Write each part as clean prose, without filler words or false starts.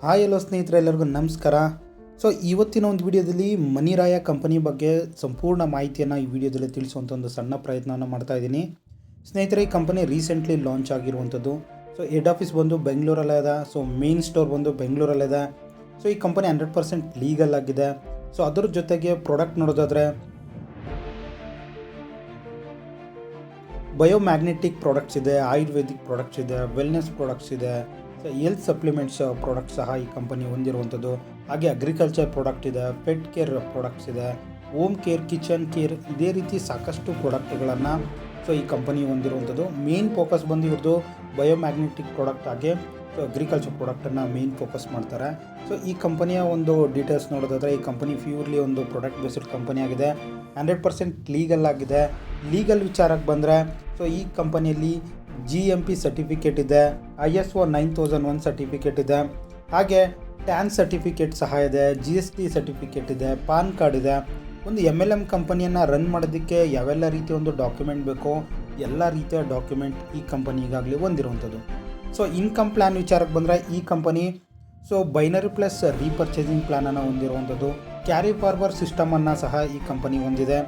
Hi ಎಲ್ಲೋ ಸ್ನೇಹಿತರೆ, ಎಲ್ಲರಿಗೂ ನಮಸ್ಕಾರ. ಸೊ ಇವತ್ತಿನ ಒಂದು ವಿಡಿಯೋದಲ್ಲಿ ಮನಿರಾಯ ಕಂಪನಿ ಬಗ್ಗೆ ಸಂಪೂರ್ಣ ಮಾಹಿತಿಯನ್ನು ಈ ವಿಡಿಯೋದಲ್ಲಿ ತಿಳಿಸುವಂಥ ಒಂದು ಸಣ್ಣ ಪ್ರಯತ್ನವನ್ನು ಮಾಡ್ತಾ ಇದ್ದೀನಿ. ಸ್ನೇಹಿತರೆ, ಈ ಕಂಪನಿ ರೀಸೆಂಟ್ಲಿ ಲಾಂಚ್ ಆಗಿರುವಂಥದ್ದು. ಸೊ ಹೆಡ್ ಆಫೀಸ್ ಬಂದು ಬೆಂಗಳೂರಲ್ಲೇ ಇದೆ. ಸೊ ಮೇನ್ ಸ್ಟೋರ್ ಬಂದು ಬೆಂಗಳೂರಲ್ಲಿದೆ. ಸೊ ಈ ಕಂಪನಿ 100% ಲೀಗಲ್ ಆಗಿದೆ. ಸೊ ಅದ್ರ ಜೊತೆಗೆ ಪ್ರಾಡಕ್ಟ್ ನೋಡೋದಾದರೆ ಬಯೋಮ್ಯಾಗ್ನೆಟಿಕ್ ಪ್ರಾಡಕ್ಟ್ಸ್ ಇದೆ, ಆಯುರ್ವೇದಿಕ್ ಪ್ರಾಡಕ್ಟ್ಸ್ ಇದೆ, ವೆಲ್ನೆಸ್ ಪ್ರಾಡಕ್ಟ್ಸ್ ಇದೆ, ಸೊ ಹೆಲ್ತ್ ಸಪ್ಲಿಮೆಂಟ್ಸ್ ಪ್ರಾಡಕ್ಟ್ ಸಹ ಈ ಕಂಪನಿ ಹೊಂದಿರುವಂಥದ್ದು. ಹಾಗೆ ಅಗ್ರಿಕಲ್ಚರ್ ಪ್ರಾಡಕ್ಟ್ ಇದೆ, ಪೆಟ್ ಕೇರ್ ಪ್ರಾಡಕ್ಟ್ಸ್ ಇದೆ, ಹೋಮ್ ಕೇರ್, ಕಿಚನ್ ಕೇರ್, ಇದೇ ರೀತಿ ಸಾಕಷ್ಟು ಪ್ರಾಡಕ್ಟ್ಗಳನ್ನು ಸೊ ಈ ಕಂಪನಿ ಹೊಂದಿರುವಂಥದ್ದು. ಮೇನ್ ಫೋಕಸ್ ಬಂದು ಇವ್ರದ್ದು ಬಯೋಮ್ಯಾಗ್ನೆಟಿಕ್ ಪ್ರಾಡಕ್ಟ್ ಹಾಗೆ ಸೊ ಅಗ್ರಿಕಲ್ಚರ್ ಪ್ರಾಡಕ್ಟನ್ನು ಮೇನ್ ಫೋಕಸ್ ಮಾಡ್ತಾರೆ. ಸೊ ಈ ಕಂಪನಿಯ ಒಂದು ಡೀಟೇಲ್ಸ್ ನೋಡೋದಾದರೆ, ಈ ಕಂಪನಿ ಪ್ಯೂರ್ಲಿ ಒಂದು ಪ್ರಾಡಕ್ಟ್ ಬೇಸ್ಡ್ ಕಂಪನಿ ಆಗಿದೆ. 100% ಲೀಗಲ್ ಆಗಿದೆ. ಲೀಗಲ್ ವಿಚಾರಕ್ಕೆ ಬಂದರೆ, ಸೊ ಈ ಕಂಪನಿಯಲ್ಲಿ GMP ಸರ್ಟಿಫಿಕೇಟ್ ಇದೆ, ISO 9001 ಸರ್ಟಿಫಿಕೇಟ್ ಇದೆ, ಹಾಗೆ ಟ್ಯಾನ್ ಸರ್ಟಿಫಿಕೇಟ್ ಸಹ ಇದೆ, GST ಸರ್ಟಿಫಿಕೇಟ್ ಇದೆ, ಪಾನ್ ಕಾರ್ಡ್ ಇದೆ. ಒಂದು MLM ಕಂಪನಿಯನ್ನು ರನ್ ಮಾಡೋದಕ್ಕೆ ಯಾವೆಲ್ಲ ರೀತಿಯ ಒಂದು ಡಾಕ್ಯುಮೆಂಟ್ ಬೇಕೋ ಎಲ್ಲ ರೀತಿಯ ಡಾಕ್ಯುಮೆಂಟ್ ಈ ಕಂಪನಿ ಈಗಾಗಲೇ ಹೊಂದಿರುವಂಥದ್ದು. ಸೊ ಇನ್ಕಮ್ ಪ್ಲ್ಯಾನ್ ವಿಚಾರಕ್ಕೆ ಬಂದರೆ, ಈ company so binary plus repurchasing ಪ್ಲ್ಯಾನನ್ನು ಹೊಂದಿರುವಂಥದ್ದು. ಕ್ಯಾರಿ ಫಾರ್ವರ್ಡ್ ಸಿಸ್ಟಮನ್ನು ಸಹ ಈ ಕಂಪನಿ ಹೊಂದಿದೆ.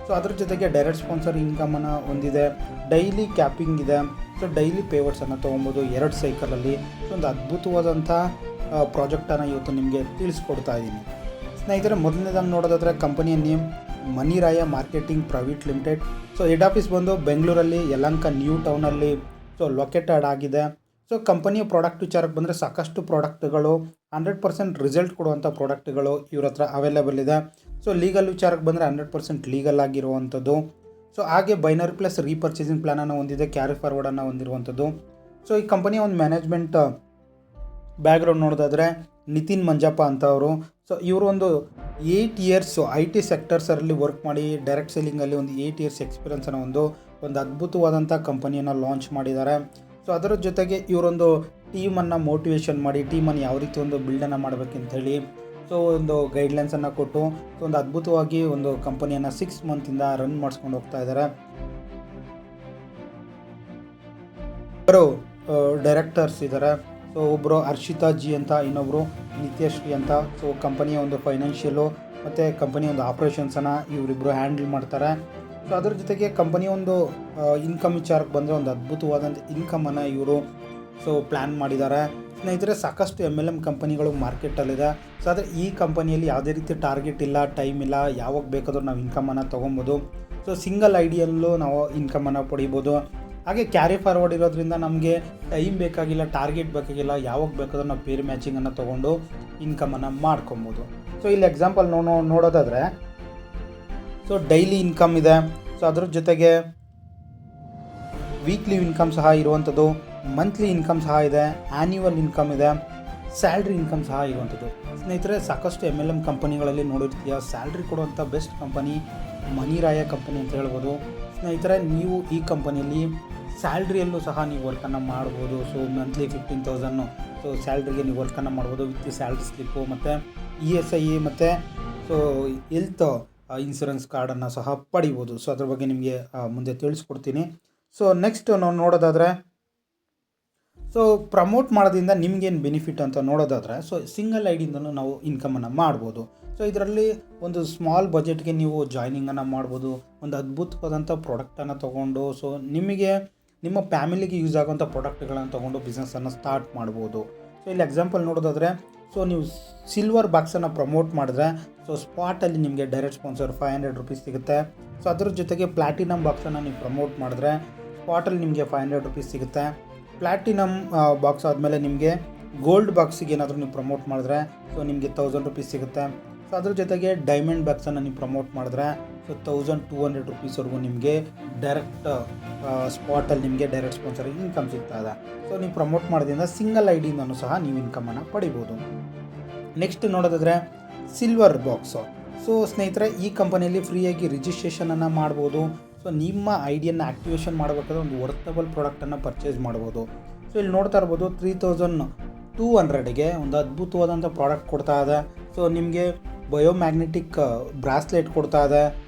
ಸೊ ಅದ್ರ ಜೊತೆಗೆ ಡೈರೆಕ್ಟ್ ಸ್ಪಾನ್ಸರ್ ಇನ್ಕಮನ್ನು ಹೊಂದಿದೆ. ಡೈಲಿ ಕ್ಯಾಪಿಂಗ್ ಇದೆ. ಸೊ ಡೈಲಿ ಪೇವರ್ಸನ್ನು ತೊಗೊಬೋದು 2 ಸೈಕಲಲ್ಲಿ. ಸೊ ಒಂದು ಅದ್ಭುತವಾದಂಥ ಪ್ರಾಜೆಕ್ಟನ್ನು ಇವತ್ತು ನಿಮಗೆ ತಿಳಿಸ್ಕೊಡ್ತಾ ಇದ್ದೀನಿ. ಸ್ನೇಹಿತರೆ, ಮೊದಲನೇದಾಗಿ ನೋಡೋದಾದರೆ ಕಂಪನಿಯ ನೇಮ್ ಮನಿರಾಯ marketing private limited. So head office ಬಂದು ಬೆಂಗಳೂರಲ್ಲಿ ಯಲಹಂಕ ನ್ಯೂ ಟೌನಲ್ಲಿ ಸೊ ಲೊಕೇಟೆಡ್ ಆಗಿದೆ. ಸೊ ಕಂಪನಿಯ ಪ್ರಾಡಕ್ಟ್ ವಿಚಾರಕ್ಕೆ ಬಂದರೆ, ಸಾಕಷ್ಟು ಪ್ರಾಡಕ್ಟ್ಗಳು 100% ರಿಸಲ್ಟ್ ಕೊಡುವಂಥ ಪ್ರಾಡಕ್ಟ್ಗಳು ಇವ್ರ ಹತ್ರ ಅವೈಲೇಬಲ್ ಇದೆ. ಸೊ ಲೀಗಲ್ ವಿಚಾರಕ್ಕೆ ಬಂದರೆ 100% ಲೀಗಲ್ ಆಗಿರುವಂಥದ್ದು. ಸೊ ಹಾಗೆ ಬೈನರಿ ಪ್ಲಸ್ ರೀಪರ್ಚೇಸಿಂಗ್ ಪ್ಲ್ಯಾನನ್ನು ಹೊಂದಿದೆ, ಕ್ಯಾರಿ ಫಾರ್ವರ್ಡನ್ನು ಹೊಂದಿರುವಂಥದ್ದು. ಸೊ ಈ ಕಂಪನಿಯ ಒಂದು ಮ್ಯಾನೇಜ್ಮೆಂಟ್ ಬ್ಯಾಕ್ಗ್ರೌಂಡ್ ನೋಡೋದಾದರೆ, ನಿತಿನ್ ಮಂಜಪ್ಪ ಅಂತವರು. ಸೊ ಇವರು ಒಂದು 8 ಇಯರ್ಸ್ IT ಸೆಕ್ಟರ್ಸಲ್ಲಿ ವರ್ಕ್ ಮಾಡಿ ಡೈರೆಕ್ಟ್ ಸೆಲ್ಲಿಂಗಲ್ಲಿ ಒಂದು 8 ಇಯರ್ಸ್ ಎಕ್ಸ್ಪೀರಿಯನ್ಸನ್ನು ಒಂದು ಅದ್ಭುತವಾದಂಥ ಕಂಪನಿಯನ್ನು ಲಾಂಚ್ ಮಾಡಿದ್ದಾರೆ. ಸೊ ಅದರ ಜೊತೆಗೆ ಇವರೊಂದು ಟೀಮನ್ನು ಮೋಟಿವೇಶನ್ ಮಾಡಿ, ಟೀಮನ್ನು ಯಾವ ರೀತಿ ಒಂದು ಬಿಲ್ಡನ್ನು ಮಾಡಬೇಕಂತೇಳಿ ಸೊ ಒಂದು ಗೈಡ್ಲೈನ್ಸನ್ನು ಕೊಟ್ಟು ಸೊ ಒಂದು ಅದ್ಭುತವಾಗಿ ಒಂದು ಕಂಪನಿಯನ್ನು 6 ಮಂತಿಂದ ರನ್ ಮಾಡಿಸ್ಕೊಂಡು ಹೋಗ್ತಾ ಇದ್ದಾರೆ. ಇಬ್ಬರು ಡೈರೆಕ್ಟರ್ಸ್ ಇದ್ದಾರೆ. ಸೊ ಒಬ್ಬರು ಹರ್ಷಿತಾ ಜಿ ಅಂತ, ಇನ್ನೊಬ್ಬರು ನಿತ್ಯಶ್ರೀ ಅಂತ. ಸೊ ಕಂಪನಿಯ ಒಂದು ಫೈನಾನ್ಷಿಯಲು ಮತ್ತು ಕಂಪನಿಯ ಒಂದು ಆಪ್ರೇಷನ್ಸನ್ನು ಇವರಿಬ್ಬರು ಹ್ಯಾಂಡಲ್ ಮಾಡ್ತಾರೆ. ಸೊ ಅದರ ಜೊತೆಗೆ ಕಂಪನಿಯ ಒಂದು ಇನ್ಕಮ್ ವಿಚಾರಕ್ಕೆ ಬಂದರೆ, ಒಂದು ಅದ್ಭುತವಾದಂಥ ಇನ್ಕಮನ್ನು ಇವರು ಸೊ ಪ್ಲ್ಯಾನ್ ಮಾಡಿದ್ದಾರೆ. ಸ್ನೇಹಿತರೆ, ಸಾಕಷ್ಟು MLM ಕಂಪನಿಗಳು ಮಾರ್ಕೆಟಲ್ಲಿದೆ. ಸೊ ಆದರೆ ಈ ಕಂಪನಿಯಲ್ಲಿ ಯಾವುದೇ ರೀತಿ ಟಾರ್ಗೆಟ್ ಇಲ್ಲ, ಟೈಮ್ ಇಲ್ಲ, ಯಾವಾಗ ಬೇಕಾದರೂ ನಾವು ಇನ್ಕಮನ್ನು ತೊಗೊಬೋದು. ಸೊ ಸಿಂಗಲ್ ಐಡಿಯಲ್ಲೂ ನಾವು ಇನ್ಕಮನ್ನು ಪಡಿಬೋದು. ಹಾಗೆ ಕ್ಯಾರಿ ಫಾರ್ವರ್ಡ್ ಇರೋದ್ರಿಂದ ನಮಗೆ ಟೈಮ್ ಬೇಕಾಗಿಲ್ಲ, ಟಾರ್ಗೆಟ್ ಬೇಕಾಗಿಲ್ಲ, ಯಾವಾಗ ಬೇಕಾದರೂ ನಾವು ಪೇರ್ ಮ್ಯಾಚಿಂಗನ್ನು ತೊಗೊಂಡು ಇನ್ಕಮನ್ನು ಮಾಡ್ಕೊಬೋದು. ಸೊ ಇಲ್ಲಿ ಎಕ್ಸಾಂಪಲ್ ನೋಡೋದಾದರೆ, ಸೊ ಡೈಲಿ ಇನ್ಕಮ್ ಇದೆ. ಸೊ ಅದ್ರ ಜೊತೆಗೆ ವೀಕ್ಲಿ ಇನ್ಕಮ್ ಸಹ ಇರುವಂಥದ್ದು, ಮಂತ್ಲಿ ಇನ್ಕಮ್ ಸಹ ಇದೆ, ಆ್ಯನ್ಯುವಲ್ ಇನ್ಕಮ್ ಇದೆ, ಸ್ಯಾಲ್ರಿ ಇನ್ಕಮ್ ಸಹ ಇರುವಂಥದ್ದು. ಸ್ನೇಹಿತರೆ, ಸಾಕಷ್ಟು MLM ಕಂಪನಿಗಳಲ್ಲಿ ನೋಡಿರ್ತೀಯ, ಸ್ಯಾಲ್ರಿ ಕೊಡುವಂಥ ಬೆಸ್ಟ್ ಕಂಪನಿ ಮನಿರಾಯ ಕಂಪನಿ ಅಂತ ಹೇಳ್ಬೋದು. ಸ್ನೇಹಿತರೆ, ನೀವು ಈ ಕಂಪನಿಯಲ್ಲಿ ಸ್ಯಾಲ್ರಿಯಲ್ಲೂ ಸಹ ನೀವು ವರ್ಕನ್ನು ಮಾಡ್ಬೋದು. ಸೊ ಮಂತ್ಲಿ 15,000 ಸೊ ಸ್ಯಾಲ್ರಿಗೆ ನೀವು ವರ್ಕನ್ನು ಮಾಡ್ಬೋದು ವಿತ್ ಸ್ಯಾಲ್ರಿ ಸ್ಲಿಪ್ಪು ಮತ್ತು ESI ಮತ್ತು ಸೊ ಹೆಲ್ತ್ ಇನ್ಶೂರೆನ್ಸ್ ಕಾರ್ಡನ್ನು ಸಹ ಪಡಿಬೋದು. ಸೊ ಅದ್ರ ಬಗ್ಗೆ ನಿಮಗೆ ಮುಂದೆ ತಿಳಿಸ್ಕೊಡ್ತೀನಿ. ಸೊ ನೆಕ್ಸ್ಟ್ ನಾವು ನೋಡೋದಾದರೆ, ಸೊ ಪ್ರಮೋಟ್ ಮಾಡೋದ್ರಿಂದ ನಿಮಗೇನು ಬೆನಿಫಿಟ್ ಅಂತ ನೋಡೋದಾದರೆ, ಸೊ ಸಿಂಗಲ್ ಐಡಿಯಿಂದಲೂ ನಾವು ಇನ್ಕಮನ್ನು ಮಾಡ್ಬೋದು. ಸೊ ಇದರಲ್ಲಿ ಒಂದು ಸ್ಮಾಲ್ ಬಜೆಟ್ಗೆ ನೀವು ಜಾಯ್ನಿಂಗನ್ನು ಮಾಡ್ಬೋದು. ಒಂದು ಅದ್ಭುತವಾದಂಥ ಪ್ರಾಡಕ್ಟನ್ನು ತೊಗೊಂಡು ಸೊ ನಿಮಗೆ ನಿಮ್ಮ ಫ್ಯಾಮಿಲಿಗೆ ಯೂಸ್ ಆಗೋಂಥ ಪ್ರಾಡಕ್ಟ್ಗಳನ್ನು ತೊಗೊಂಡು ಬಿಸ್ನೆಸ್ಸನ್ನು ಸ್ಟಾರ್ಟ್ ಮಾಡ್ಬೋದು. ಸೊ ಇಲ್ಲಿ ಎಕ್ಸಾಂಪಲ್ ನೋಡೋದಾದರೆ, ಸೊ ನೀವು ಸಿಲ್ವರ್ ಬಾಕ್ಸನ್ನು ಪ್ರಮೋಟ್ ಮಾಡಿದ್ರೆ ಸೊ ಸ್ಪಾಟಲ್ಲಿ ನಿಮಗೆ ಡೈರೆಕ್ಟ್ ಸ್ಪಾನ್ಸರ್ 500 ರೂಪೀಸ್ ಸಿಗುತ್ತೆ. ಸೊ ಅದ್ರ ಜೊತೆಗೆ ಪ್ಲ್ಯಾಟಿನಮ್ ಬಾಕ್ಸನ್ನು ನೀವು ಪ್ರಮೋಟ್ ಮಾಡಿದ್ರೆ ಸ್ಪಾಟಲ್ಲಿ ನಿಮಗೆ 500 ರೂಪೀಸ್ ಸಿಗುತ್ತೆ. ಪ್ಲ್ಯಾಟಿನಮ್ ಬಾಕ್ಸ್ ಆದಮೇಲೆ ನಿಮಗೆ ಗೋಲ್ಡ್ ಬಾಕ್ಸಿಗೆ ಏನಾದರೂ ನೀವು ಪ್ರಮೋಟ್ ಮಾಡಿದ್ರೆ ಸೊ ನಿಮಗೆ 1000 ರೂಪೀಸ್ ಸಿಗುತ್ತೆ. ಸೊ ಅದ್ರ ಜೊತೆಗೆ ಡೈಮಂಡ್ ಬಾಕ್ಸನ್ನು ನೀವು ಪ್ರಮೋಟ್ ಮಾಡಿದ್ರೆ ಸೊ 1200 ರೂಪೀಸ್ವರೆಗೂ ನಿಮಗೆ ಡೈರೆಕ್ಟ್ ಸ್ಪಾಟಲ್ಲಿ ನಿಮಗೆ ಡೈರೆಕ್ಟ್ ಸ್ಪಾನ್ಸರ್ ಇನ್ಕಮ್ ಸಿಗ್ತಾ ಇದೆ. ಸೊ ನೀವು ಪ್ರಮೋಟ್ ಮಾಡೋದ್ರಿಂದ ಸಿಂಗಲ್ ಐಡಿಯಿಂದನೂ ಸಹ ನೀವು ಇನ್ಕಮನ್ನು ಪಡಿಬೋದು. ನೆಕ್ಸ್ಟ್ ನೋಡೋದಾದರೆ ಸಿಲ್ವರ್ ಬಾಕ್ಸು. ಸೊ ಸ್ನೇಹಿತರೆ, ಈ ಕಂಪನಿಯಲ್ಲಿ ಫ್ರೀಯಾಗಿ ರಿಜಿಸ್ಟ್ರೇಷನನ್ನು ಮಾಡ್ಬೋದು. ಸೊ ನಿಮ್ಮ ಐಡಿಯನ್ನು ಆ್ಯಕ್ಟಿವೇಷನ್ ಮಾಡಬೇಕಾದ್ರೆ ಒಂದು ವರ್ತಬಲ್ ಪ್ರಾಡಕ್ಟನ್ನು ಪರ್ಚೇಸ್ ಮಾಡ್ಬೋದು. ಸೊ ಇಲ್ಲಿ ನೋಡ್ತಾ ಇರ್ಬೋದು, 3200ಗೆ ಒಂದು ಅದ್ಭುತವಾದಂಥ ಪ್ರಾಡಕ್ಟ್ ಕೊಡ್ತಾ ಇದೆ. ಸೊ ನಿಮಗೆ ಬಯೋಮ್ಯಾಗ್ನೆಟಿಕ್ ಬ್ರಾಸ್ಲೆಟ್ ಕೊಡ್ತಾ ಇದೆ,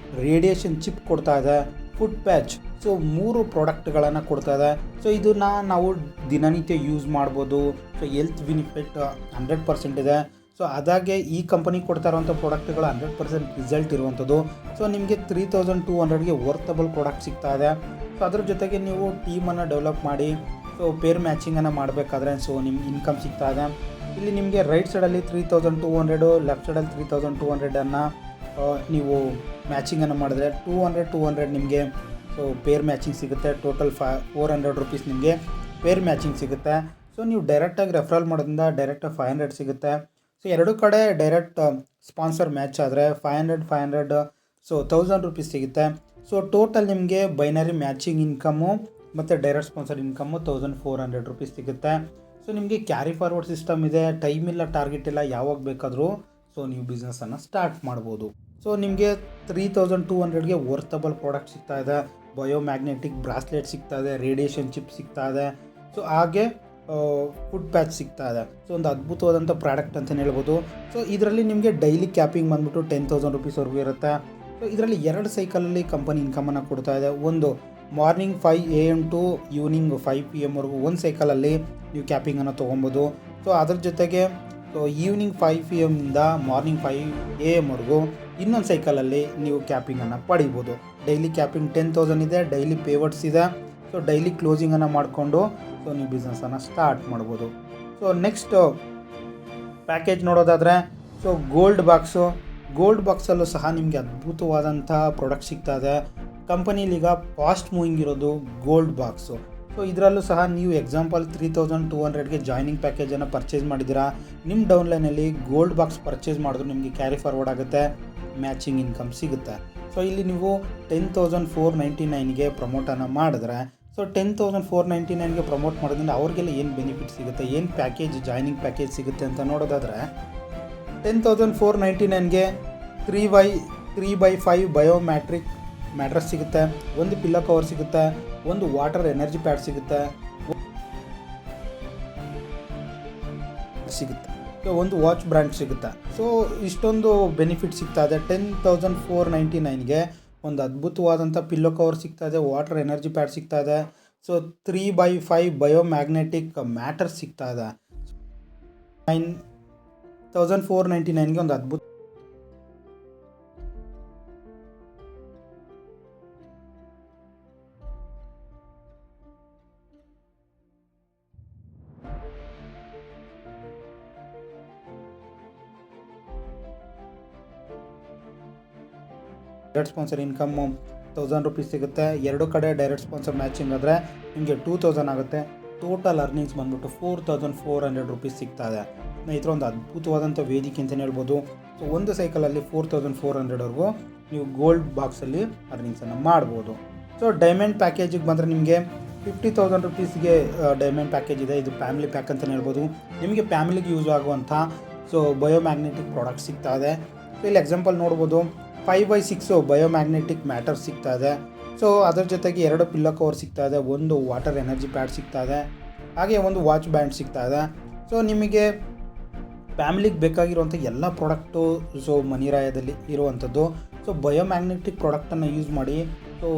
ರೇಡಿಯೇಷನ್ ಚಿಪ್ ಕೊಡ್ತಾ ಇದೆ, ಫುಟ್ ಪ್ಯಾಚ್, ಸೊ 3 ಪ್ರಾಡಕ್ಟ್ಗಳನ್ನು ಕೊಡ್ತಾ ಇದೆ. ಸೊ ಇದನ್ನು ನಾವು ದಿನನಿತ್ಯ ಯೂಸ್ ಮಾಡ್ಬೋದು. ಸೊ ಹೆಲ್ತ್ ಬೆನಿಫಿಟ್ 100% ಇದೆ. ಸೊ ಅದಾಗೆ ಈ ಕಂಪನಿ ಕೊಡ್ತಾ ಇರೋಂಥ ಪ್ರಾಡಕ್ಟ್ಗಳು 100% ರಿಸಲ್ಟ್ ಇರುವಂಥದ್ದು. ಸೊ ನಿಮಗೆ 3200ಗೆ ವರ್ತಬಲ್ ಪ್ರಾಡಕ್ಟ್ ಸಿಗ್ತಾ ಇದೆ. ಸೊ ಅದ್ರ ಜೊತೆಗೆ ನೀವು ಟೀಮನ್ನು ಡೆವಲಪ್ ಮಾಡಿ ಸೊ ಪೇರ್ ಮ್ಯಾಚಿಂಗನ್ನು ಮಾಡಬೇಕಾದ್ರೆ ಸೊ ನಿಮ್ಗೆ ಇನ್ಕಮ್ ಸಿಗ್ತಾ ಇದೆ. ಇಲ್ಲಿ ನಿಮಗೆ ರೈಟ್ ಸೈಡಲ್ಲಿ 3200, ಲೆಫ್ಟ್ ಸೈಡಲ್ಲಿ 3200 ನೀವು ಮ್ಯಾಚಿಂಗನ್ನು ಮಾಡಿದ್ರೆ 200 ನಿಮಗೆ ಸೊ ಪೇರ್ ಮ್ಯಾಚಿಂಗ್ ಸಿಗುತ್ತೆ. ಟೋಟಲ್ 400 ರುಪೀಸ್ ನಿಮಗೆ ಪೇರ್ ಮ್ಯಾಚಿಂಗ್ ಸಿಗುತ್ತೆ. ಸೊ ನೀವು ಡೈರೆಕ್ಟಾಗಿ ರೆಫರಲ್ ಮಾಡೋದ್ರಿಂದ ಡೈರೆಕ್ಟಾಗಿ 500 ಸಿಗುತ್ತೆ. ಸೊ ಎರಡು ಕಡೆ ಡೈರೆಕ್ಟ್ ಸ್ಪಾನ್ಸರ್ ಮ್ಯಾಚ್ ಆದರೆ 500 ಸೊ 1000 ರುಪೀಸ್ ಸಿಗುತ್ತೆ. ಸೊ ಟೋಟಲ್ ನಿಮಗೆ ಬೈನರಿ ಮ್ಯಾಚಿಂಗ್ ಇನ್ಕಮ್ಮು ಮತ್ತು ಡೈರೆಕ್ಟ್ ಸ್ಪಾನ್ಸರ್ ಇನ್ಕಮ್ಮು 1400 ರುಪೀಸ್ ಸಿಗುತ್ತೆ. ಸೊ ನಿಮಗೆ ಕ್ಯಾರಿ ಫಾರ್ವರ್ಡ್ ಸಿಸ್ಟಮ್ ಇದೆ. ಟೈಮ್ ಇಲ್ಲ, ಟಾರ್ಗೆಟ್ ಇಲ್ಲ, ಯಾವಾಗ ಬೇಕಾದರೂ ಸೊ ನೀವು ಬಿಸ್ನೆಸ್ಸನ್ನು ಸ್ಟಾರ್ಟ್ ಮಾಡ್ಬೋದು. ಸೊ ನಿಮಗೆ 3200ಗೆ ವರ್ತಬಲ್ ಪ್ರಾಡಕ್ಟ್ ಸಿಗ್ತಾ ಇದೆ. ಬಯೋಮ್ಯಾಗ್ನೆಟಿಕ್ ಬ್ರಾಸ್ಲೆಟ್ ಸಿಗ್ತಾ ಇದೆ, ರೇಡಿಯೇಷನ್ ಚಿಪ್ ಸಿಗ್ತಾ ಇದೆ. ಸೊ ಹಾಗೆ ಫುಡ್ ಪ್ಯಾಚ್ ಸಿಗ್ತಾ ಇದೆ. ಸೊ ಒಂದು ಅದ್ಭುತವಾದಂಥ ಪ್ರಾಡಕ್ಟ್ ಅಂತಲೇ ಹೇಳ್ಬೋದು. ಸೊ ಇದರಲ್ಲಿ ನಿಮಗೆ ಡೈಲಿ ಕ್ಯಾಪಿಂಗ್ ಬಂದುಬಿಟ್ಟು 10,000 ರುಪೀಸ್ವರೆಗೂ ಇರುತ್ತೆ. ಸೊ ಇದರಲ್ಲಿ 2 ಸೈಕಲಲ್ಲಿ ಕಂಪನಿ ಇನ್ಕಮನ್ನು ಕೊಡ್ತಾ ಇದೆ. ಒಂದು morning 5 AM to evening 5 PM ಒಂದು ಸೈಕಲಲ್ಲಿ ನೀವು ಕ್ಯಾಪಿಂಗನ್ನು ತೊಗೊಬೋದು. ಸೊ ಅದ್ರ ಜೊತೆಗೆ so evening 5 PM morning 5 AM ಇನ್ನೊಂದು ಸೈಕಲಲ್ಲಿ ನೀವು ಕ್ಯಾಪಿಂಗನ್ನು ಪಡಿಬೋದು. ಡೈಲಿ ಕ್ಯಾಪಿಂಗ್ 10,000 ಇದೆ, ಡೈಲಿ ಪೇವರ್ಟ್ಸ್ ಇದೆ. ಸೊ ಡೈಲಿ ಕ್ಲೋಸಿಂಗನ್ನು ಮಾಡಿಕೊಂಡು ಸೊ ನೀವು ಬಿಸ್ನೆಸ್ಸನ್ನು ಸ್ಟಾರ್ಟ್ ಮಾಡ್ಬೋದು. ಸೊ ನೆಕ್ಸ್ಟ್ ಪ್ಯಾಕೇಜ್ ನೋಡೋದಾದರೆ ಸೊ ಗೋಲ್ಡ್ ಬಾಕ್ಸಲ್ಲೂ ಸಹ ನಿಮಗೆ ಅದ್ಭುತವಾದಂಥ ಪ್ರಾಡಕ್ಟ್ ಸಿಗ್ತಾ ಇದೆ. ಕಂಪನಿಲೀಗ ಫಾಸ್ಟ್ ಮೂವಿಂಗ್ ಇರೋದು ಗೋಲ್ಡ್ ಬಾಕ್ಸು. ಸೊ ಇದರಲ್ಲೂ ಸಹ ನೀವು ಎಕ್ಸಾಂಪಲ್ 3200ಗೆ ಜಾಯ್ನಿಂಗ್ ಪ್ಯಾಕೇಜನ್ನು ಪರ್ಚೇಸ್ ಮಾಡಿದ್ದೀರಾ, ನಿಮ್ಮ ಡೌನ್ಲೈನಲ್ಲಿ ಗೋಲ್ಡ್ ಬಾಕ್ಸ್ ಪರ್ಚೇಸ್ ಮಾಡಿದ್ರು ನಿಮಗೆ ಕ್ಯಾರಿ ಫಾರ್ವರ್ಡ್ ಆಗುತ್ತೆ, ಮ್ಯಾಚಿಂಗ್ ಇನ್ಕಮ್ ಸಿಗುತ್ತೆ. ಸೊ ಇಲ್ಲಿ ನೀವು 10,499ಗೆ ಪ್ರಮೋಟನ್ನು ಮಾಡಿದ್ರೆ ಸೊ 10,499ಗೆ ಪ್ರಮೋಟ್ ಮಾಡೋದ್ರಿಂದ ಅವ್ರಿಗೆಲ್ಲ ಏನು ಬೆನಿಫಿಟ್ ಸಿಗುತ್ತೆ, ಏನು ಪ್ಯಾಕೇಜ್ ಜಾಯ್ನಿಂಗ್ ಪ್ಯಾಕೇಜ್ ಸಿಗುತ್ತೆ ಅಂತ ನೋಡೋದಾದರೆ 10,499ಗೆ 3x5 ಬಯೋಮ್ಯಾಟ್ರಿಕ್ ಮ್ಯಾಟ್ರಸ್ ಸಿಗುತ್ತೆ, ಒಂದು ಪಿಲ್ಲೋ ಕವರ್ ಸಿಗುತ್ತೆ, ಒಂದು ವಾಟರ್ ಎನರ್ಜಿ ಪ್ಯಾಡ್ ಸಿಗುತ್ತೆ, ಒಂದು ವಾಚ್ ಬ್ರ್ಯಾಂಡ್ ಸಿಗುತ್ತೆ. ಸೊ ಇಷ್ಟೊಂದು ಬೆನಿಫಿಟ್ ಸಿಗ್ತಾ ಇದೆ. 10,499ಗೆ ಒಂದು ಅದ್ಭುತವಾದಂಥ ಪಿಲ್ಲೋ ಕವರ್ ಸಿಗ್ತಾ ಇದೆ, ವಾಟರ್ ಎನರ್ಜಿ ಪ್ಯಾಡ್ ಸಿಗ್ತಾ ಇದೆ. ಸೊ 3x5 ಬಯೋಮ್ಯಾಗ್ನೆಟಿಕ್ ಮ್ಯಾಟರ್ ಸಿಗ್ತಾ ಇದೆ. 9,499ಗೆ ಒಂದು ಅದ್ಭುತ ಡೈರೆಕ್ಟ್ ಸ್ಪಾನ್ಸರ್ ಇನ್ಕಮ್ಮು 1000 ರುಪೀಸ್ ಸಿಗುತ್ತೆ. ಎರಡು ಕಡೆ ಡೈರೆಕ್ಟ್ ಸ್ಪಾನ್ಸರ್ ಮ್ಯಾಚಿಂಗ್ ಆದರೆ ನಿಮಗೆ 2000 ಆಗುತ್ತೆ. ಟೋಟಲ್ ಅರ್ನಿಂಗ್ಸ್ ಬಂದ್ಬಿಟ್ಟು 4,400 ರುಪೀಸ್ ಸಿಗ್ತಾ ಇದೆ. ಸ್ನೇಹಿತರೆ, ಒಂದು ಅದ್ಭುತವಾದಂಥ ವೇದಿಕೆ ಅಂತಲೇ ಹೇಳ್ಬೋದು. ಸೊ ಒಂದು ಸೈಕಲಲ್ಲಿ 4,400ವರೆಗೂ ನೀವು ಗೋಲ್ಡ್ ಬಾಕ್ಸಲ್ಲಿ ಅರ್ನಿಂಗ್ಸನ್ನು ಮಾಡ್ಬೋದು. ಸೊ ಡೈಮಂಡ್ ಪ್ಯಾಕೇಜಿಗೆ ಬಂದರೆ ನಿಮಗೆ 50,000 ರುಪೀಸ್ಗೆ ಡೈಮಂಡ್ ಪ್ಯಾಕೇಜ್ ಇದೆ. ಇದು ಫ್ಯಾಮಿಲಿ ಪ್ಯಾಕ್ ಅಂತಲೇ ಹೇಳ್ಬೋದು. ನಿಮಗೆ ಫ್ಯಾಮಿಲಿಗೆ ಯೂಸ್ ಆಗುವಂಥ ಸೊ ಬಯೋಮ್ಯಾಗ್ನೆಟಿಕ್ ಪ್ರಾಡಕ್ಟ್ ಸಿಗ್ತಾ ಇದೆ. ಸೊ ಇಲ್ಲಿ ಎಕ್ಸಾಂಪಲ್ ನೋಡ್ಬೋದು, 5x6 ಬಯೋಮ್ಯಾಗ್ನೆಟಿಕ್ ಮ್ಯಾಟರ್ ಸಿಗ್ತಾ ಇದೆ. ಸೊ ಅದರ ಜೊತೆಗೆ 2 ಪಿಲ್ಲೋ ಕವರ್ ಸಿಗ್ತಾ ಇದೆ, ಒಂದು ವಾಟರ್ ಎನರ್ಜಿ ಪ್ಯಾಡ್ ಸಿಗ್ತಾ ಇದೆ, ಹಾಗೆ ಒಂದು ವಾಚ್ ಬ್ಯಾಂಡ್ ಸಿಗ್ತಾ ಇದೆ. ಸೊ ನಿಮಗೆ ಫ್ಯಾಮಿಲಿಗೆ ಬೇಕಾಗಿರುವಂಥ ಎಲ್ಲ ಪ್ರಾಡಕ್ಟು ಸೊ ಮನಿರಾಯದಲ್ಲಿ ಇರುವಂಥದ್ದು. ಸೊ ಬಯೋಮ್ಯಾಗ್ನೆಟಿಕ್ ಪ್ರಾಡಕ್ಟನ್ನು ಯೂಸ್ ಮಾಡಿ ಸೊ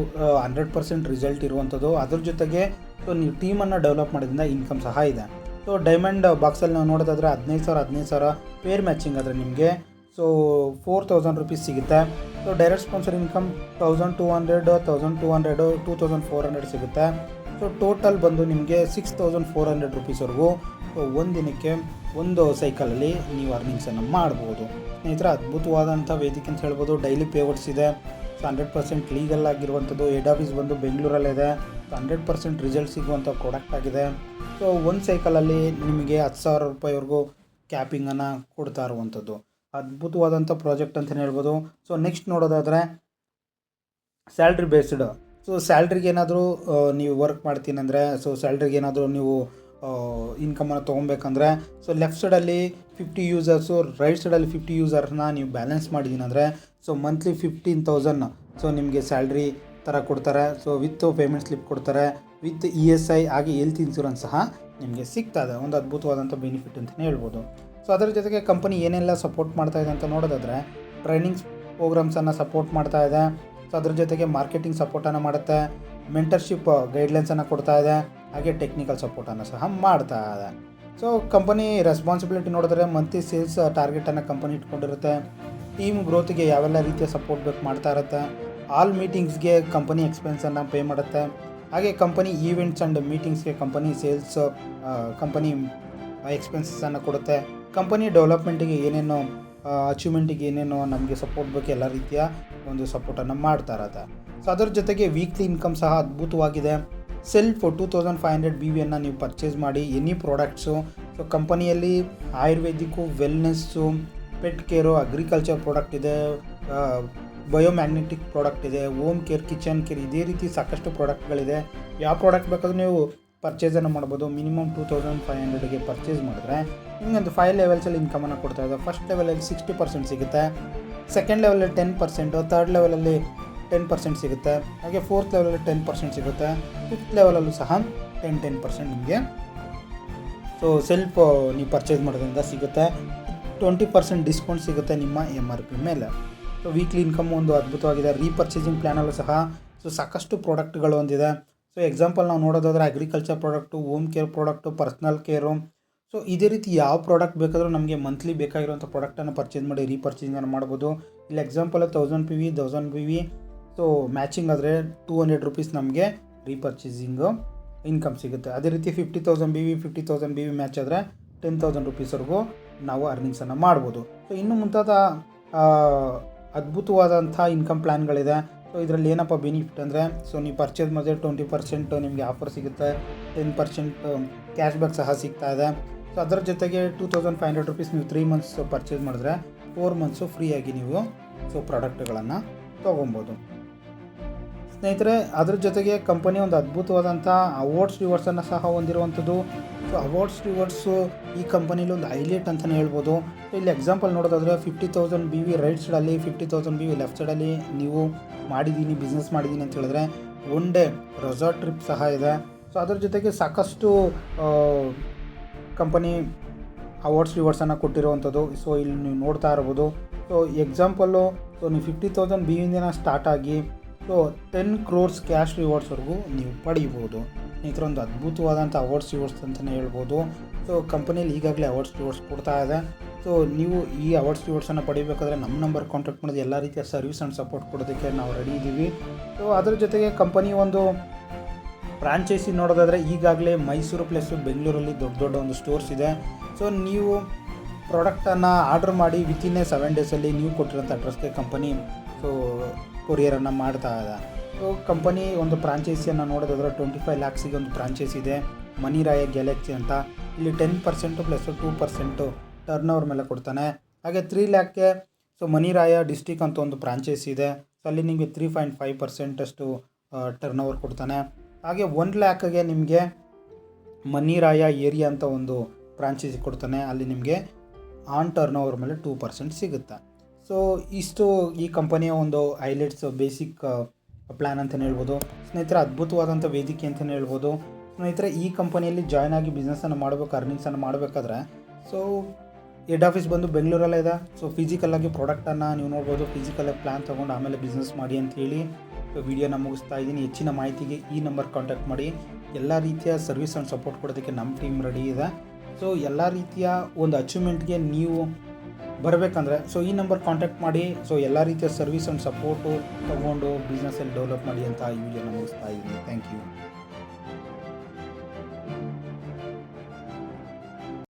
100% ರಿಸಲ್ಟ್ ಇರುವಂಥದ್ದು. ಅದ್ರ ಜೊತೆಗೆ ಸೊ ನೀವು ಟೀಮನ್ನು ಡೆವಲಪ್ ಮಾಡೋದ್ರಿಂದ ಇನ್ಕಮ್ ಸಹ ಇದೆ. ಸೊ ಡೈಮಂಡ್ ಬಾಕ್ಸಲ್ಲಿ ನಾವು ನೋಡೋದಾದರೆ 15,000 ಪೇರ್ ಮ್ಯಾಚಿಂಗ್ ಆದರೆ ನಿಮಗೆ ಸೊ 4,000 ರುಪೀಸ್ ಸಿಗುತ್ತೆ. ಸೊ ಡೈರೆಕ್ಟ್ ಸ್ಪಾನ್ಸರ್ ಇನ್ಕಮ್ 1,200, 2,400 ಸಿಗುತ್ತೆ. ಸೊ ಟೋಟಲ್ ಬಂದು ನಿಮಗೆ 6,400 ರುಪೀಸ್ವರೆಗೂ ಒಂದು ದಿನಕ್ಕೆ ಒಂದು ಸೈಕಲಲ್ಲಿ ನೀವು ಅರ್ನಿಂಗ್ಸನ್ನು ಮಾಡ್ಬೋದು. ಸ್ನೇಹಿತರೆ, ಅದ್ಭುತವಾದಂಥ ವೇದಿಕೆ ಅಂತ ಹೇಳ್ಬೋದು. ಡೈಲಿ ಪೇವರ್ಟ್ಸ್ ಇದೆ. ಸೊ 100% ಲೀಗಲ್ ಆಗಿರುವಂಥದ್ದು. ಹೆಡ್ ಆಫೀಸ್ ಬಂದು ಬೆಂಗಳೂರಲ್ಲಿದೆ. 100% ರಿಸಲ್ಟ್ ಸಿಗುವಂಥ ಪ್ರಾಡಕ್ಟ್ ಆಗಿದೆ. ಸೊ ಒಂದು ಸೈಕಲಲ್ಲಿ ನಿಮಗೆ 10,000 ರೂಪಾಯಿವರೆಗೂ ಕ್ಯಾಪಿಂಗನ್ನು ಕೊಡ್ತಾ ಇರುವಂಥದ್ದು. ಅದ್ಭುತವಾದಂಥ ಪ್ರಾಜೆಕ್ಟ್ ಅಂತಲೇ ಹೇಳ್ಬೋದು. ಸೊ ನೆಕ್ಸ್ಟ್ ನೋಡೋದಾದರೆ ಸ್ಯಾಲ್ರಿ ಬೇಸ್ಡ್. ಸೊ ಸ್ಯಾಲ್ರಿಗೆ ಏನಾದರೂ ನೀವು ವರ್ಕ್ ಮಾಡ್ತೀನಿ ಅಂದರೆ ಸೊ ಸ್ಯಾಲ್ರಿಗೆ ಏನಾದರೂ ನೀವು ಇನ್ಕಮನ್ನು ತೊಗೊಬೇಕಂದ್ರೆ ಸೊ ಲೆಫ್ಟ್ ಸೈಡಲ್ಲಿ 50 ಯೂಸರ್ಸು, ರೈಟ್ ಸೈಡಲ್ಲಿ 50 ಯೂಸರ್ನ ನೀವು ಬ್ಯಾಲೆನ್ಸ್ ಮಾಡಿದ್ದೀನಿ ಅಂದರೆ ಸೊ ಮಂತ್ಲಿ 15,000 ಸೊ ನಿಮಗೆ ಸ್ಯಾಲ್ರಿ ಥರ ಕೊಡ್ತಾರೆ. ಸೊ ವಿತ್ ಪೇಮೆಂಟ್ ಸ್ಲಿಪ್ ಕೊಡ್ತಾರೆ, ವಿತ್ ESI ಹಾಗೆ ಹೆಲ್ತ್ ಇನ್ಶೂರೆನ್ಸ್ ಸಹ ನಿಮಗೆ ಸಿಗ್ತಾ ಇದೆ. ಒಂದು ಅದ್ಭುತವಾದಂಥ ಬೆನಿಫಿಟ್ ಅಂತಲೇ ಹೇಳ್ಬೋದು. ಸೊ ಅದರ ಜೊತೆಗೆ ಕಂಪನಿ ಏನೆಲ್ಲ ಸಪೋರ್ಟ್ ಮಾಡ್ತಾ ಇದೆ ಅಂತ ನೋಡೋದಾದರೆ ಟ್ರೈನಿಂಗ್ಸ್ ಪ್ರೋಗ್ರಾಮ್ಸನ್ನು ಸಪೋರ್ಟ್ ಮಾಡ್ತಾ ಇದೆ. ಸೊ ಅದ್ರ ಜೊತೆಗೆ ಮಾರ್ಕೆಟಿಂಗ್ ಸಪೋರ್ಟನ್ನು ಮಾಡುತ್ತೆ, ಮೆಂಟರ್ಶಿಪ್ ಗೈಡ್ಲೈನ್ಸನ್ನು ಕೊಡ್ತಾ ಇದೆ, ಹಾಗೆ ಟೆಕ್ನಿಕಲ್ ಸಪೋರ್ಟನ್ನು ಸಹ ಮಾಡ್ತಾ ಇದೆ. ಸೊ ಕಂಪನಿ ರೆಸ್ಪಾನ್ಸಿಬಿಲಿಟಿ ನೋಡಿದ್ರೆ ಮಂತ್ಲಿ ಸೇಲ್ಸ್ ಟಾರ್ಗೆಟನ್ನು ಕಂಪನಿ ಇಟ್ಕೊಂಡಿರುತ್ತೆ. ಟೀಮ್ ಗ್ರೋತಿಗೆ ಯಾವೆಲ್ಲ ರೀತಿಯ ಸಪೋರ್ಟ್ ಬೇಕು ಮಾಡ್ತಾ ಇರುತ್ತೆ. ಆಲ್ ಮೀಟಿಂಗ್ಸ್ಗೆ ಕಂಪನಿ ಎಕ್ಸ್ಪೆನ್ಸನ್ನು ಪೇ ಮಾಡುತ್ತೆ. ಹಾಗೆ ಕಂಪನಿ ಈವೆಂಟ್ಸ್ ಆ್ಯಂಡ್ ಮೀಟಿಂಗ್ಸ್ಗೆ ಕಂಪನಿ ಸೇಲ್ಸ್ ಕಂಪನಿ ಎಕ್ಸ್ಪೆನ್ಸನ್ನು ಕೊಡುತ್ತೆ. ಕಂಪನಿ ಡೆವಲಪ್ಮೆಂಟಿಗೆ ಏನೇನು ಅಚೀವ್ಮೆಂಟಿಗೆ ಏನೇನು ನಮಗೆ ಸಪೋರ್ಟ್ ಬೇಕು ಎಲ್ಲ ರೀತಿಯ ಒಂದು ಸಪೋರ್ಟನ್ನು ಮಾಡ್ತಾ ಇರುತ್ತೆ. ಸೊ ಅದರ ಜೊತೆಗೆ ವೀಕ್ಲಿ ಇನ್ಕಮ್ ಸಹ ಅದ್ಭುತವಾಗಿದೆ. ಸೆಲ್ಫ್ 2500 BVಯನ್ನು ನೀವು ಪರ್ಚೇಸ್ ಮಾಡಿ ಎನಿ ಪ್ರಾಡಕ್ಟ್ಸು. ಸೊ ಕಂಪನಿಯಲ್ಲಿ ayurvedic, wellness, pet care, agriculture product ಇದೆ, ಬಯೋಮ್ಯಾಗ್ನೆಟಿಕ್ ಪ್ರಾಡಕ್ಟ್ ಇದೆ, ಹೋಮ್ ಕೇರ್, ಕಿಚನ್ ಕೇರ್, ಇದೇ ರೀತಿ ಸಾಕಷ್ಟು ಪ್ರಾಡಕ್ಟ್ಗಳಿದೆ. ಯಾವ ಪ್ರಾಡಕ್ಟ್ ಬೇಕಾದರೂ ನೀವು ಪರ್ಚೇಸನ್ನು ಮಾಡ್ಬೋದು. ಮಿನಿಮಮ್ 2500ಗೆ ಪರ್ಚೇಸ್ ಮಾಡಿದ್ರೆ ನಿಮಗೆ ಒಂದು 5 ಲೆವೆಲ್ಸಲ್ಲಿ ಇನ್ಕಮನ್ನು ಕೊಡ್ತಾ ಇದೆ. ಫಸ್ಟ್ ಲೆವೆಲಲ್ಲಿ 60% ಸಿಗುತ್ತೆ, ಸೆಕೆಂಡ್ ಲೆವೆಲಲ್ಲಿ 10%, ಥರ್ಡ್ ಲೆವೆಲಲ್ಲಿ 10% ಸಿಗುತ್ತೆ, ಹಾಗೆ ಫೋರ್ತ್ ಲೆವೆಲಲ್ಲಿ 10% ಸಿಗುತ್ತೆ, ಫಿಫ್ತ್ ಲೆವೆಲಲ್ಲೂ ಸಹ 10% ನಿಮಗೆ ಸೊ ಸೆಲ್ಫ್ ನೀವು ಪರ್ಚೇಸ್ ಮಾಡೋದ್ರಿಂದ ಸಿಗುತ್ತೆ. 20% ಡಿಸ್ಕೌಂಟ್ ಸಿಗುತ್ತೆ ನಿಮ್ಮ MRP ಮೇಲೆ. ಸೊ ವೀಕ್ಲಿ ಇನ್ಕಮ್ ಒಂದು ಅದ್ಭುತವಾಗಿದೆ. ರೀಪರ್ಚೇಸಿಂಗ್ ಪ್ಲ್ಯಾನಲ್ಲೂ ಸಹ ಸೊ ಸಾಕಷ್ಟು ಪ್ರಾಡಕ್ಟ್ಗಳು ಹೊಂದಿದೆ. ಸೊ ಎಕ್ಸಾಂಪಲ್ ನಾವು ನೋಡೋದಾದರೆ agriculture product, home care product, personal care, so ಇದೇ ರೀತಿ ಯಾವ ಪ್ರಾಡಕ್ಟ್ ಬೇಕಾದರೂ ನಮಗೆ ಮಂತ್ಲಿ ಬೇಕಾಗಿರುವಂಥ ಪ್ರಾಡಕ್ಟನ್ನು ಪರ್ಚೇಸ್ ಮಾಡಿ ರೀಪರ್ಚೇಸಿಂಗನ್ನು ಮಾಡ್ಬೋದು. ಇಲ್ಲಿ ಎಕ್ಸಾಂಪಲ್ 1000 PV ಸೊ ಮ್ಯಾಚಿಂಗ್ ಆದರೆ 200 ರೂಪೀಸ್ ನಮಗೆ ರೀಪರ್ಚೇಸಿಂಗು ಇನ್ಕಮ್ ಸಿಗುತ್ತೆ. ಅದೇ ರೀತಿ 50,000 BV ಮ್ಯಾಚ್ ಆದರೆ 10,000 ರೂಪೀಸ್ವರೆಗೂ ನಾವು ಅರ್ನಿಂಗ್ಸನ್ನು ಮಾಡ್ಬೋದು. ಸೊ ಇನ್ನು ಮುಂತಾದ ಅದ್ಭುತವಾದಂಥ ಇನ್ಕಮ್ ಪ್ಲ್ಯಾನ್ಗಳಿದೆ. ಸೊ ಇದರಲ್ಲಿ ಏನಪ್ಪ ಬೆನಿಫಿಟ್ ಅಂದರೆ, ಸೊ ನೀವು ಪರ್ಚೇಸ್ ಮಾಡಿದ್ರೆ 20% ನಿಮಗೆ ಆಫರ್ ಸಿಗುತ್ತೆ, 10% ಕ್ಯಾಶ್ ಬ್ಯಾಕ್ ಸಹ ಸಿಗ್ತಾ ಇದೆ. ಸೊ ಅದರ ಜೊತೆಗೆ 2500 ರೂಪೀಸ್ ನೀವು 3 ಮಂತ್ಸ್ ಪರ್ಚೇಸ್ ಮಾಡಿದ್ರೆ 4 ಮಂತ್ಸು ಫ್ರೀಯಾಗಿ ನೀವು ಸೊ ಪ್ರಾಡಕ್ಟ್ಗಳನ್ನು ತೊಗೊಬೋದು. ಸ್ನೇಹಿತರೆ, ಅದ್ರ ಜೊತೆಗೆ ಕಂಪನಿ ಒಂದು ಅದ್ಭುತವಾದಂಥ ಅವಾರ್ಡ್ಸ್ ರಿವಾರ್ಡ್ಸನ್ನು ಸಹ ಹೊಂದಿರುವಂಥದ್ದು. ಸೊ ಅವಾರ್ಡ್ಸ್ ರಿವಾರ್ಡ್ಸು ಈ ಕಂಪನಿಲಿ ಒಂದು ಹೈಲೈಟ್ ಅಂತಲೇ ಹೇಳ್ಬೋದು. ಸೊ ಇಲ್ಲಿ ಎಕ್ಸಾಂಪಲ್ ನೋಡೋದಾದರೆ 50,000 BV ರೈಟ್ ಸೈಡಲ್ಲಿ, 50,000 BV ಲೆಫ್ಟ್ ಸೈಡಲ್ಲಿ ನೀವು ಬಿಸ್ನೆಸ್ ಮಾಡಿದ್ದೀನಿ ಅಂತ ಹೇಳಿದ್ರೆ 1 ಡೇ ರೆಸಾರ್ಟ್ ಟ್ರಿಪ್ ಸಹ ಇದೆ. ಸೊ ಅದ್ರ ಜೊತೆಗೆ ಸಾಕಷ್ಟು ಕಂಪನಿ ಅವಾರ್ಡ್ಸ್ ರಿವಾರ್ಡ್ಸನ್ನು ಕೊಟ್ಟಿರುವಂಥದ್ದು. ಸೊ ಇಲ್ಲಿ ನೀವು ನೋಡ್ತಾ ಇರ್ಬೋದು. ಸೊ ಎಕ್ಸಾಂಪಲ್ಲು ಸೊ ನೀವು 50,000 BVಯಿಂದ ಸ್ಟಾರ್ಟ್ ಆಗಿ ಸೊ 10 crores ಕ್ಯಾಶ್ ರಿವಾರ್ಡ್ಸ್ವರೆಗೂ ನೀವು ಪಡೀಬೋದು. ಈ ಥರ ಒಂದು ಅದ್ಭುತವಾದಂಥ ಅವಾರ್ಡ್ಸ್ ರಿವಾರ್ಡ್ಸ್ ಅಂತಲೇ ಹೇಳ್ಬೋದು. ಸೊ ಕಂಪನಿಯಲ್ಲಿ ಈಗಾಗಲೇ ಅವಾರ್ಡ್ಸ್ ರಿವಾರ್ಡ್ಸ್ ಕೊಡ್ತಾ ಇದೆ. ಸೊ ನೀವು ಈ ಅವಾರ್ಡ್ಸ್ ರಿವಾರ್ಡ್ಸನ್ನು ಪಡಿಬೇಕಾದ್ರೆ ನಮ್ಮ ನಂಬರ್ ಕಾಂಟ್ಯಾಕ್ಟ್ ಮಾಡೋದು, ಎಲ್ಲ ರೀತಿಯ ಸರ್ವಿಸ್ ಆ್ಯಂಡ್ ಸಪೋರ್ಟ್ ಕೊಡೋದಕ್ಕೆ ನಾವು ರೆಡಿ ಇದ್ದೀವಿ. ಸೊ ಅದರ ಜೊತೆಗೆ ಕಂಪನಿ ಒಂದು ಫ್ರಾಂಚೈಸಿ ನೋಡೋದಾದರೆ ಈಗಾಗಲೇ ಮೈಸೂರು ಪ್ಲಸ್ ಬೆಂಗಳೂರಲ್ಲಿ ದೊಡ್ಡ ಒಂದು ಸ್ಟೋರ್ಸ್ ಇದೆ. ಸೊ ನೀವು ಪ್ರಾಡಕ್ಟನ್ನು ಆರ್ಡ್ರ್ ಮಾಡಿ ವಿತಿನ್ 7 ಡೇಸಲ್ಲಿ ನೀವು ಕೊಟ್ಟಿರೋಂಥ ಅಡ್ರೆಸ್ಗೆ ಕಂಪನಿ ಸೊ ಕೊರಿಯರನ್ನು ಮಾಡ್ತಾ ಇದೆ. ಸೊ ಕಂಪನಿ ಒಂದು ಫ್ರಾಂಚೈಸಿಯನ್ನು ನೋಡೋದಾದರೆ 25 lakhsಗೆ ಒಂದು ಫ್ರಾಂಚೈಸಿ ಇದೆ, ಮನಿರಾಯ ಗ್ಯಾಲಕ್ಸಿ ಅಂತ. ಇಲ್ಲಿ 10% ಪ್ಲಸ್ 2% ಟರ್ನ್ ಓವರ್ ಮೇಲೆ ಕೊಡ್ತಾನೆ. ಹಾಗೆ 3 lakhಗೆ ಸೊ ಮನಿರಾಯ ಡಿಸ್ಟಿಕ್ ಅಂತ ಒಂದು ಫ್ರಾಂಚೈಸಿ ಇದೆ. ಸೊ ಅಲ್ಲಿ ನಿಮಗೆ 3.5% ಅಷ್ಟು ಟರ್ನ್ ಓವರ್ ಕೊಡ್ತಾನೆ. ಹಾಗೆ 1 lakhಗೆ ನಿಮಗೆ ಮನಿರಾಯ ಏರಿಯಾ ಅಂತ ಒಂದು ಫ್ರಾಂಚೈಸಿ ಕೊಡ್ತಾನೆ. ಅಲ್ಲಿ ನಿಮಗೆ ಆನ್ ಟರ್ನ್ ಓವರ್ ಮೇಲೆ 2% ಸಿಗುತ್ತೆ. ಸೊ ಇಷ್ಟು ಈ ಕಂಪನಿಯ ಒಂದು ಹೈಲೈಟ್ಸ್ ಬೇಸಿಕ್ ಪ್ಲ್ಯಾನ್ ಅಂತಲೇ ಹೇಳ್ಬೋದು. ಸ್ನೇಹಿತರೆ, ಅದ್ಭುತವಾದಂಥ ವೇದಿಕೆ ಅಂತಲೇ ಹೇಳ್ಬೋದು. ಸ್ನೇಹಿತರೆ, ಈ ಕಂಪನಿಯಲ್ಲಿ ಜಾಯ್ನ್ ಆಗಿ ಬಿಸ್ನೆಸ್ಸನ್ನು ಮಾಡಬೇಕು, ಅರ್ನಿಂಗ್ಸನ್ನು ಮಾಡಬೇಕಾದ್ರೆ ಸೊ ಹೆಡ್ ಆಫೀಸ್ ಬಂದು ಬೆಂಗಳೂರಲ್ಲೇ ಇದೆ. ಸೊ ಫಿಸಿಕಲ್ಲಾಗಿ ಪ್ರಾಡಕ್ಟನ್ನು ನೀವು ನೋಡ್ಬೋದು. ಫಿಸಿಕಲಾಗಿ ಪ್ಲ್ಯಾನ್ ತೊಗೊಂಡು ಆಮೇಲೆ ಬಿಸ್ನೆಸ್ ಮಾಡಿ ಅಂತೇಳಿ ಸೊ ವಿಡಿಯೋನ ಮುಗಿಸ್ತಾ ಇದ್ದೀನಿ. ಹೆಚ್ಚಿನ ಮಾಹಿತಿಗೆ ಈ ನಂಬರ್ ಕಾಂಟ್ಯಾಕ್ಟ್ ಮಾಡಿ. ಎಲ್ಲ ರೀತಿಯ ಸರ್ವಿಸ್ ಆ್ಯಂಡ್ ಸಪೋರ್ಟ್ ಕೊಡೋದಕ್ಕೆ ನಮ್ಮ ಟೀಮ್ ರೆಡಿ ಇದೆ. ಸೊ ಎಲ್ಲ ರೀತಿಯ ಒಂದು ಅಚೀವ್ಮೆಂಟ್ಗೆ ನೀವು ಬರಬೇಕಂದ್ರೆ ಸೊ ಈ ನಂಬರ್ ಕಾಂಟ್ಯಾಕ್ಟ್ ಮಾಡಿ. ಸೊ ಎಲ್ಲ ರೀತಿಯ ಸರ್ವಿಸ್ ಆ್ಯಂಡ್ ಸಪೋರ್ಟು ತೊಗೊಂಡು ಬಿಸ್ನೆಸ್ಸಲ್ಲಿ ಡೆವಲಪ್ ಮಾಡಿ ಅಂತ ಈ ವಿಡಿಯೋನ ಮುಗಿಸ್ತಾ ಇದ್ದೀನಿ. Thank you.